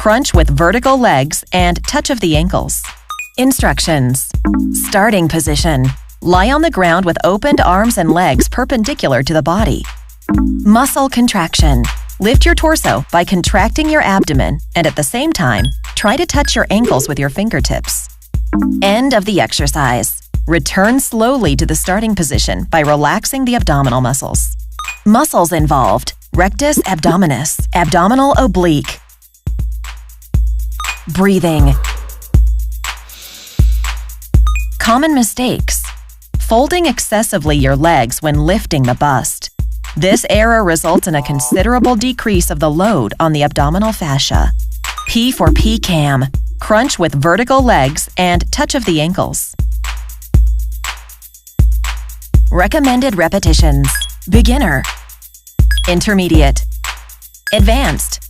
crunch with vertical legs and touch of the ankles. Instructions. Starting position. Lie on the ground with opened arms and legs perpendicular to the body. Muscle contraction. Lift your torso by contracting your abdomen and at the same time, try to touch your ankles with your fingertips. End of the exercise. Return slowly to the starting position by relaxing the abdominal muscles. Muscles involved: rectus abdominis, abdominal oblique. Breathing. Common mistakes. Folding excessively your legs when lifting the bust. This error results in a considerable decrease of the load on the abdominal fascia. P for P-cam. Crunch with vertical legs and touch of the ankles. Recommended repetitions: beginner, intermediate, advanced,